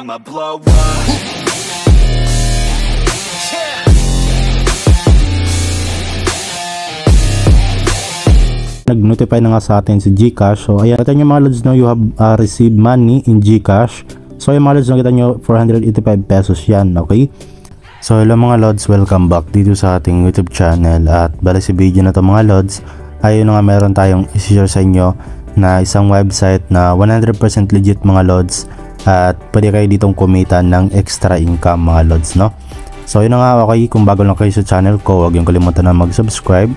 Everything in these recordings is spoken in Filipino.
I'ma blow up. Nag-notify na nga sa atin si GCash. So ayan, kita nyo mga lods, no, you have received money in GCash. So ayan mga lods, no, kita nyo 485 pesos yan, okay? So hello mga lods, welcome back dito sa ating YouTube channel. At bali sa video na to mga lods, ayun nga, meron tayong i-share sa inyo na isang website na 100% legit mga lods. At pwede kayo ditong kumita ng extra income mga lods, no? So yun nga, okay, kung bago lang kayo sa channel ko, huwag yung kalimutan na mag-subscribe.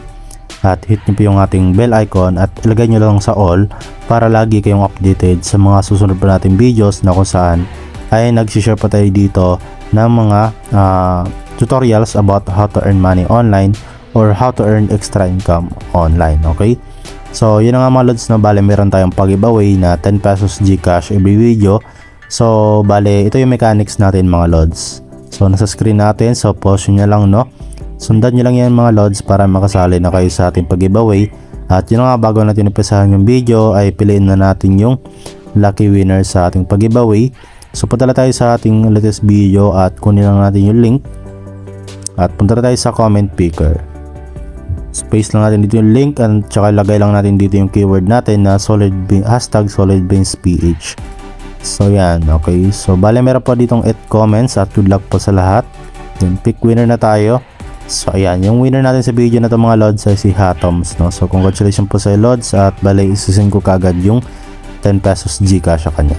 At hit nyo po yung ating bell icon at ilagay nyo lang sa all para lagi kayong updated sa mga susunod pa nating videos na kung saan ay nagsishare pa tayo dito ng mga tutorials about how to earn money online or how to earn extra income online, okay? So yun nga mga lods, na bale meron tayong pag-giveaway na 10 pesos GCash every video. So bale ito yung mechanics natin mga lods. So nasa screen natin, so pause nyo lang, no? Sundan nyo lang yan mga lods para makasali na kayo sa ating pag-giveaway. At yun nga, bago natin umpisahan yung video ay piliin na natin yung lucky winner sa ating pag-giveaway. So punta tayo sa ating latest video at kunin lang natin yung link at punta tayo sa comment picker. Space lang natin dito yung link at saka lagay lang natin dito yung keyword natin na hashtag solidbeansph. So yan, okay. So bale meron pa ditong 8 comments at good luck po sa lahat. Then pick winner na tayo. So ayan, yung winner natin sa video na to mga lods ay si Hatoms, no? So congratulations po sa lods at bale isusin ko kagad yung 10 pesos GCash sa kanya.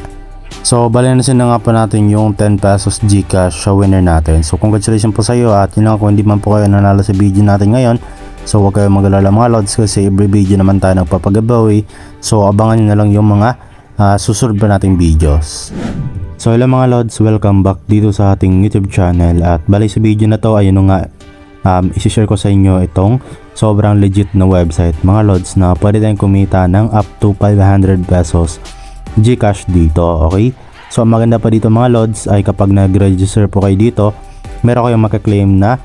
So bale nasin na nga po natin yung 10 pesos GCash sa winner natin. So congratulations po sa iyo at yun nga, kung hindi man po kayo nanalo sa video natin ngayon, so huwag kayong mag-alala mga lods kasi every video naman tayo nagpapag-giveaway. So abangan nyo na lang yung mga susunod pa nating videos. So hello mga lods, welcome back dito sa ating YouTube channel. At bali sa video na to, ayun nga, isi-share ko sa inyo itong sobrang legit na website mga lods na pwede tayong kumita ng up to 500 pesos GCash dito, okay? So ang maganda pa dito mga lods ay kapag nag-register po kayo dito, meron kayong makaklaim na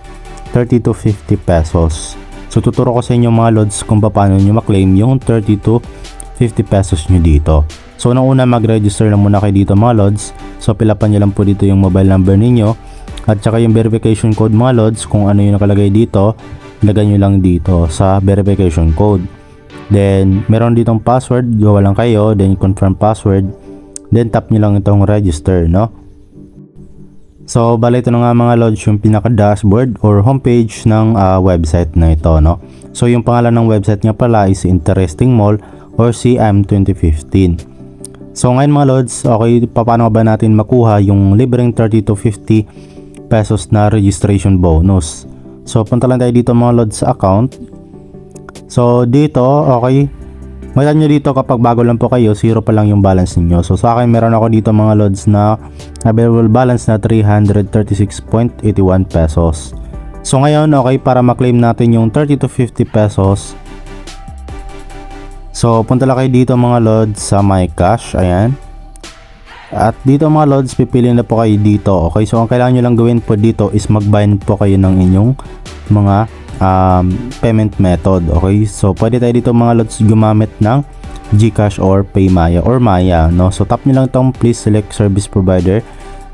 30 to 50 pesos. So tuturo ko sa inyo mga lods kung paano nyo maklaim yung 30 to 50 pesos nyo dito. So nang una, mag-register na muna kayo dito mga lods. So pilapan nyo lang po dito yung mobile number ninyo at saka yung verification code mga lods. Kung ano yung nakalagay dito, lagay nyo lang dito sa verification code. Then meron ditong password, gawa lang kayo, then confirm password, then tap nyo lang itong register, no? So bali ito na nga mga lods yung pinaka dashboard or homepage ng website na ito, no? So yung pangalan ng website nga pala is Interesting Mall or CM 2015. So ngayon mga lods, okay, paano ba natin makuha yung libreng 30 to 50 pesos na registration bonus? So punta lang tayo dito mga lods sa account. So dito, okay, makita nyo dito kapag bago lang po kayo, 0 pa lang yung balance niyo. So sa akin meron ako dito mga lods na available balance na 336.81 pesos. So ngayon, okay, para maklaim natin yung 30 to 50 pesos, so punta lang kayo dito mga lods sa My Cash, ayan. At dito mga lods, pipili na po kayo dito, okay? So ang kailangan nyo lang gawin po dito is mag-bind po kayo ng inyong mga payment method, okay? So pwede tayo dito mga lods gumamit ng GCash or PayMaya or Maya, no? So tap nyo lang itong please select service provider.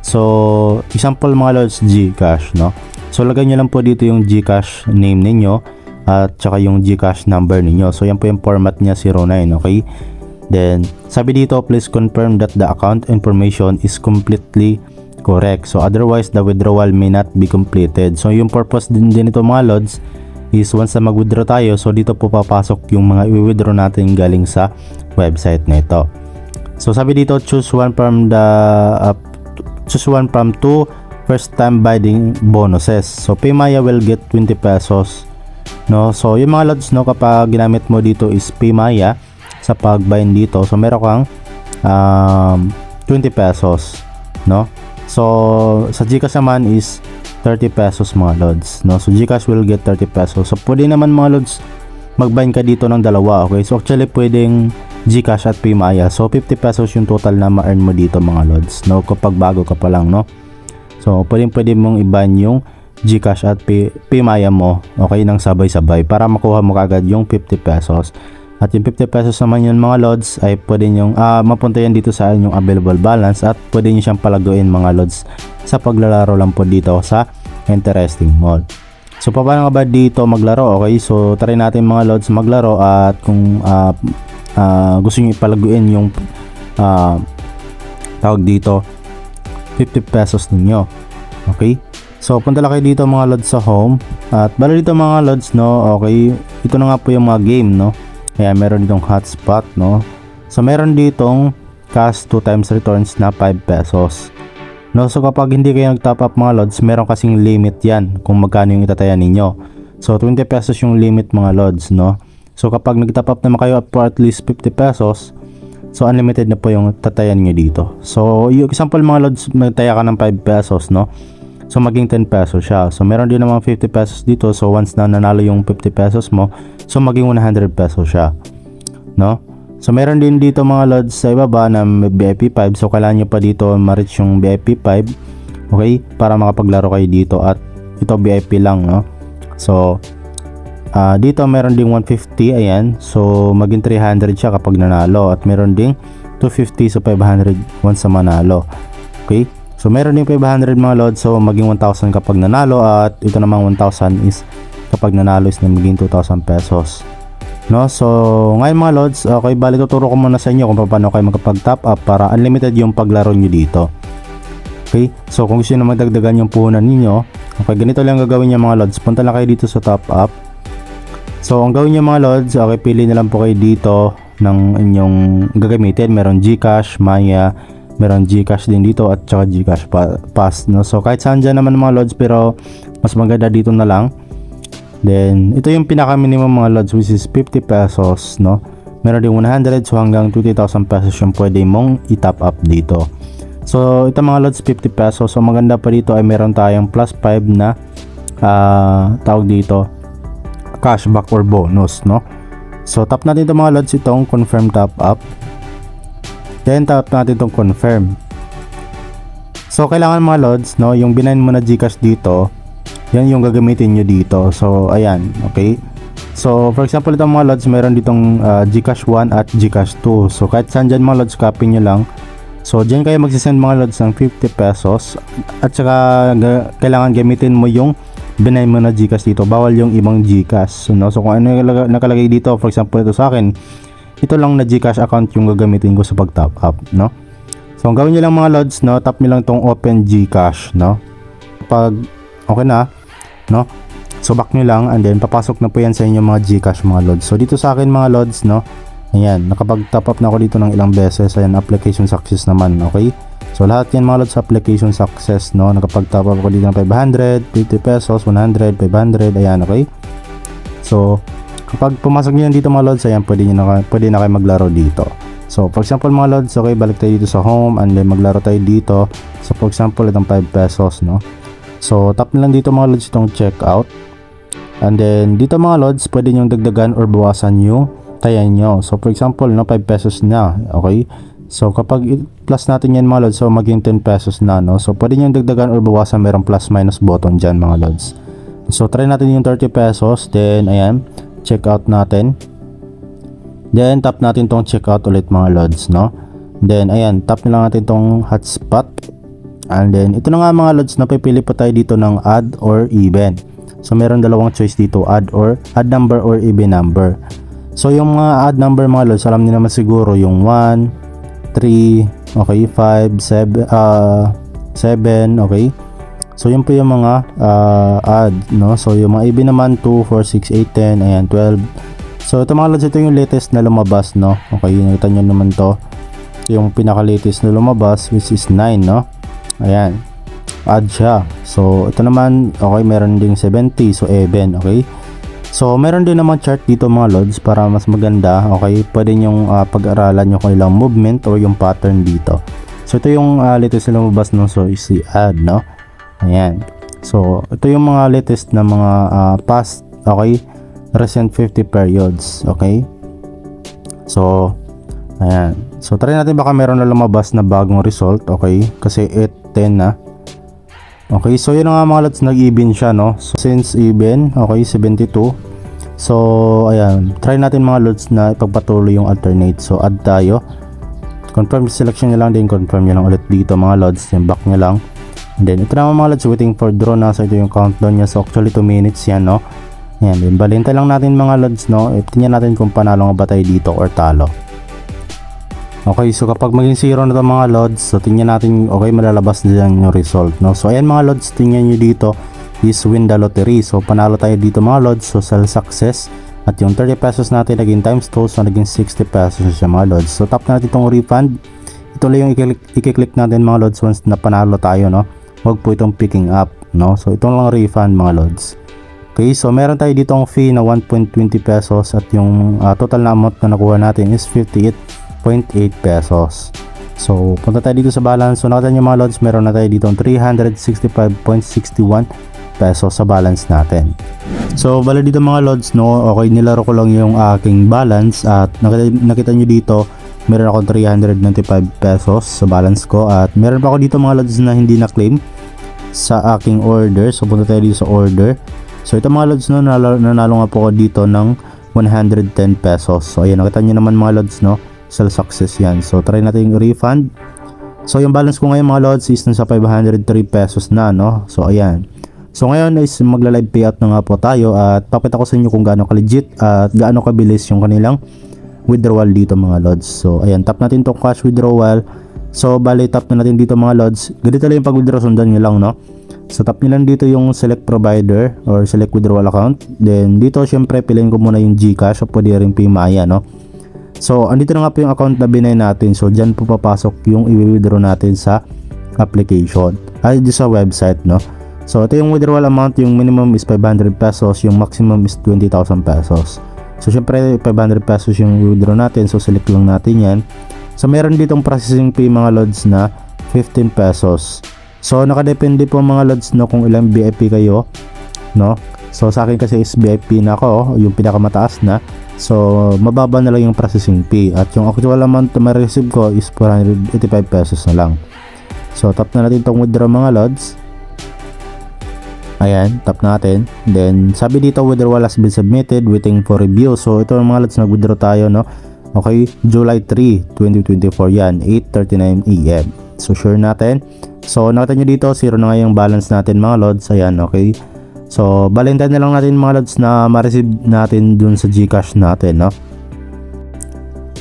So example mga lods, GCash, no? So lagay nyo lang po dito yung GCash name ninyo at saka yung GCash number ninyo. So yan po yung format niya, 09, okay? Then sabi dito, please confirm that the account information is completely correct. So otherwise the withdrawal may not be completed. So yung purpose din ito mga lods is once na mag-withdraw tayo, so dito po papasok yung mga i-withdraw natin galing sa website na ito. So sabi dito, choose one from two first time buying bonuses. So PayMaya will get 20 pesos, no? So yung mga lods, no, kapag ginamit mo dito is PayMaya sa pag-bind dito, so meron kang 20 pesos, no? So sa GCash naman is 30 pesos mga lods, no? So GCash will get 30 pesos. So pwede naman mga lods mag-bind ka dito ng dalawa, okay? So actually pwedeng GCash at PayMaya. So 50 pesos yung total na ma-earn mo dito mga lods, no? Kapag bago ka pa lang, no? So pwede mong i-bind yung GCash at PayMaya mo, okay, nang sabay-sabay para makuha mo kagad yung 50 pesos. At yung 50 pesos naman yun mga lods ay pwede nyo mapunta yan dito sa inyong available balance at pwede nyo siyang palaguin mga lods sa paglalaro lang po dito sa Interesting Mall. So paano nga ba dito maglaro? Okay, so try natin mga lods maglaro at kung gusto nyo ipalaguin yung tawag dito 50 pesos ninyo. Okay, so punta lang kayo dito mga lods sa home at bala dito mga lods no. Okay, ito na nga po yung mga game no. Kaya meron ditong hotspot no. So meron ditong cash 2 times returns na 5 pesos no. So kapag hindi kayo nag-top up mga lods, meron kasing limit yan kung magkano yung itataya ninyo. So 20 pesos yung limit mga lods no. So kapag nag-top up naman kayo for at least 50 pesos, so unlimited na po yung tatayan nyo dito. So yung example mga lods, magtaya ka ng 5 pesos no. So maging 10 pesos siya. So meron din namang 50 pesos dito. So once na nanalo yung 50 pesos mo, so maging 100 pesos siya no. So meron din dito mga lods sa ibaba na VIP 5. So kailangan nyo pa dito ma-reach yung VIP 5. Okay, para makapaglaro kayo dito. At ito VIP lang no. So dito meron ding 150. Ayan, so maging 300 siya kapag nanalo. At meron ding 250 so 500 once sa manalo. Okay, so meron din 500 mga lods, so maging 1,000 kapag nanalo. At ito namang 1,000 is kapag nanalo is na maging 2,000 pesos no. So ngayon mga lods, okay, bali tuturo ko muna sa inyo kung paano kayo magkapag top up para unlimited yung paglaro nyo dito. Okay, so kung gusto nyo na magdagdagan yung puhunan ninyo, okay, ganito lang gagawin nyo mga lods. Punta lang kayo dito sa top up. So ang gawin nyo mga lods, okay, pili na lang po kayo dito ng inyong gagamitin. Meron GCash, Maya, meron GCash din dito at saka GCash Pass no. So kahit saan dyan naman mga lods, pero mas maganda dito na lang. Then ito yung pinaka minimum mga lods, which is 50 pesos no. Meron din 100, so hanggang 20,000 pesos yung pwede mong i-top up dito. So ito mga lods 50 pesos. So maganda pa dito ay meron tayong plus 5 na tawag dito cashback or bonus no. So tap natin ito mga lods, itong confirm top up. Then tap natin itong confirm. So kailangan mga lods no, yung binayin mo na GCash dito, yan yung gagamitin nyo dito. So ayan, okay. So for example ito mga lods, meron ditong GCash 1 at GCash 2. So kahit saan dyan mga lods, copy nyo lang. So dyan kayo magsisend mga lods ng 50 pesos. At saka kailangan gamitin mo yung binayin mo na GCash dito, bawal yung ibang GCash no. So kung ano yung nakalagay dito, for example ito sa akin, ito lang na GCash account yung gagamitin ko sa pag top up no. So ang gawin nyo lang mga lods no, tap nyo lang tong open GCash no. Pag okay na no, so back nyo lang and then papasok na po yan sa inyo mga GCash mga lods. So dito sa akin mga lods no, ayan, nakapag top up na ako dito ng ilang beses. Ayan, application success naman. Okay, so lahat yan mga lods application success no. Nakapag top up ako dito ng 500, 50 pesos, 100, 500. Ayan, okay. So kapag pumasok nyo yan dito mga lods, ayan, pwede na kayo maglaro dito. So for example mga lods, okay, balik tayo dito sa home and then maglaro tayo dito. So for example itong 5 pesos no. So tap na lang dito mga lods itong checkout. And then dito mga lods, pwede nyo dagdagan or bawasan yung tayan nyo. So for example no, 5 pesos na. Okay, so kapag plus natin yan mga lods, so maging 10 pesos na no. So pwede nyo dagdagan or bawasan, merong plus minus button dyan mga lods. So try natin yung 30 pesos. Then ayan, checkout natin. Then tap natin tong checkout ulit mga lods no. Then ayan, tap na lang natin tong hotspot. And then ito na nga mga lods, napipili pa tayo dito ng add or even. So meron dalawang choice dito, add number or even number. So yung mga add number mga lods, alam niyo naman siguro yung 1, 3, okay, 5, 7, 7, okay. So yun po yung mga add no. So yung mga even naman 2, 4, 6, 8, 10, ayan, 12. So ito mga lods, ito yung latest na lumabas no. Okay, nakita nyo naman to, yung pinaka latest na lumabas, which is 9 no. Ayan, add siya. So ito naman, okay, meron ding 70, so even, okay. So meron din naman chart dito mga lods para mas maganda. Okay, pwede nyong pag-aralan yung kailang movement or yung pattern dito. So ito yung latest na lumabas no, so is the add no. Ayan, so ito yung mga latest na mga past, okay, recent 50 periods. Okay, so ayan, so try natin, baka meron na lumabas na bagong result. Okay, kasi 8-10 na. Okay, so yun nga mga lods, nag-even siya no. So since even, okay, 72. So ayan, try natin mga lods na ipagpatuloy yung alternate. So add tayo, confirm selection nyo lang, din confirm nyo lang ulit dito mga lods, then back nyo lang. And then ito naman mga lods, waiting for draw na. So ito yung countdown nya, so actually 2 minutes yan, no. Ayan, then balintay lang natin mga lods, no. Tingnan natin kung panalo nga ba tayo dito or talo. Okay, so kapag maging 0 na to mga lods, so tingnan natin, okay, malalabas na dyan yung result, no. So ayan mga lods, tingnan nyo dito is win the lottery. So panalo tayo dito mga lods, so sell success. At yung 30 pesos natin naging times 2, so naging 60 pesos siya mga lods. So tap natin itong refund. Ito lang yung i-click natin mga lods once na panalo tayo, no. Huwag po itong picking up, no. So ito lang refund mga lods. Okay, so meron tayo dito ang fee na 1.20 pesos at yung total na amount na nakuha natin is 58.8 pesos. So punta tayo dito sa balance. So nakita nyo mga lods, meron na tayo dito 365.61 pesos sa balance natin. So bala dito mga lods, no, okay, nilaro ko lang yung aking balance at nakita nyo dito meron ako 395 pesos sa balance ko at meron pa ako dito mga lods na hindi na claim sa aking order. So punta tayo dito sa order. So ito mga lods, no, nanalo nga po ako dito ng 110 pesos. So ayan, nakita nyo naman mga lods, no, sell success yan. So try natin yung refund. So yung balance ko ngayon mga lods is nasa 503 pesos na, no. So ayan. So ngayon is magla-live payout na nga po tayo at papakita ko sa inyo kung gaano ka-legit at gaano kabilis yung kanilang withdrawal dito mga lods. So ayan, tap natin tong cash withdrawal. So bali tap na natin dito mga lods. Ganito lang yung pag-withdraw, sundan nyo lang, no. So tap nyo lang dito yung select provider or select withdrawal account. Then dito syempre piliin ko muna yung GCash o pwede rin PayMaya, no. So andito na nga po yung account na binay natin. So dyan po papasok yung i-withdraw natin sa application ay sa website, no. So ito yung withdrawal amount, yung minimum is 500 pesos, yung maximum is 20,000 pesos. So syempre 500 pesos yung withdraw natin, so select lang natin yan. So meron ditong processing fee mga lods na 15 pesos. So nakadepende po mga lods, no, kung ilang VIP kayo, no. So sa akin kasi is VIP na ako, yung pinakamataas na. So mababa na lang yung processing fee at yung actual amount na ma-receive ko is 485 pesos na lang. So tap na natin itong withdraw mga lods. Ayan, tap natin. Then sabi dito withdrawal has been submitted, waiting for review. So ito mga lods, nag-withdraw tayo, no. Okay, July 3, 2024 yan, 8:39 AM. So sure natin. So nakita nyo dito 0 na nga yung balance natin mga lods. Ayan, okay. So balintay na lang natin mga lods na ma-receive natin dun sa GCash natin, no.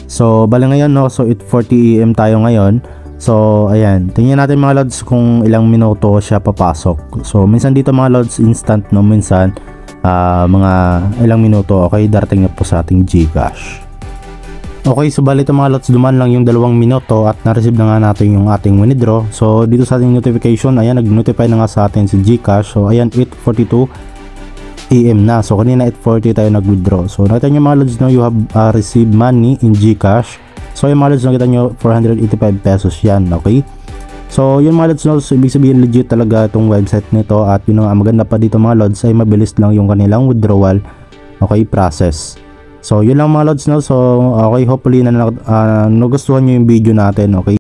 So bali ngayon, no, so 8:40 AM tayo ngayon. So ayan, tingnan natin mga lods kung ilang minuto siya papasok. So minsan dito mga lods instant, no, minsan mga ilang minuto, okay, darating na po sa ating GCash. Okay, so bali ito mga lods, dumaan lang yung 2 minuto at na-receive na nga natin yung ating withdraw. So dito sa ating notification, ayan, nag-notify na nga sa atin si GCash. So ayan, 8:42 AM na. So kanina 8:40 tayo nag-withdraw. So nakita nyo mga lods, no, you have received money in GCash. So yung mga lods, nakita nyo 485 pesos yan, okay. So yun mga lods, no, so ibig sabihin legit talaga itong website nito. At yun nga maganda pa dito mga lods ay mabilis lang yung kanilang withdrawal, okay, process. So yun lang mga lods, no. So okay, hopefully na nagustuhan nyo yung video natin, okay.